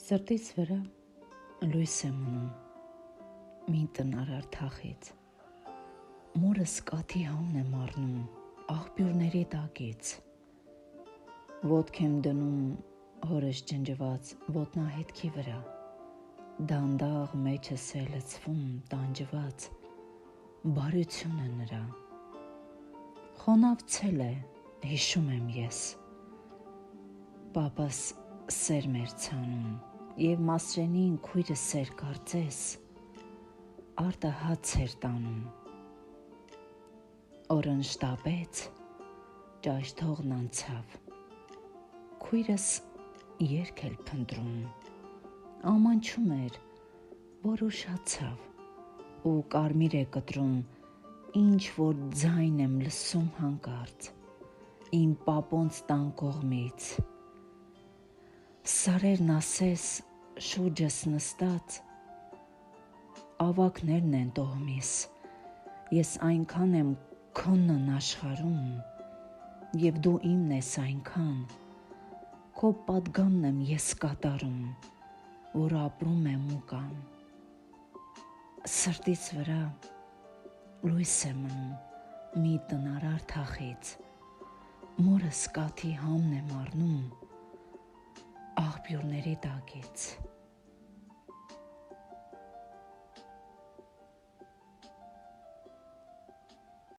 Սրտից վրա լույս եմ ունում մի տնարար թախից, մորս կաթի համն եմ առնում աղբյուրների տակից, ոտք եմ դնում հորս ջնջված ոտնահետքի վրա, դանդաղ մեջս է լցվում տանջված բարությունը նրա, խոնավցել է հիշում եմ ես, պապս սերմ էր ցանում և Մասրենին քույրս էր կարծես, արտը հաց էր տանում, օրն շտապեց, ճաշթողն անցավ, քույրս երգ էր փնտրում, ամաչում էր, որ ուշացավ, ու կարմիր է կտրում, ինչ որ ձայն եմ լսում հանկարծ, իմ պապոնց տան կողմից, սարերն ասես շուրջս նստած, ավագներն են տոհմիս, ես այնքան եմ քոնն աշխարհում, և դու իմն ես այնքան, քո պատգամն եմ ես կատարում, որ ապրում եմ ու կամ, սրտից վրա լույս եմ ունում մի տնարար թախից, մորս կաթի համն եմ առնում աղբյուրների տակից,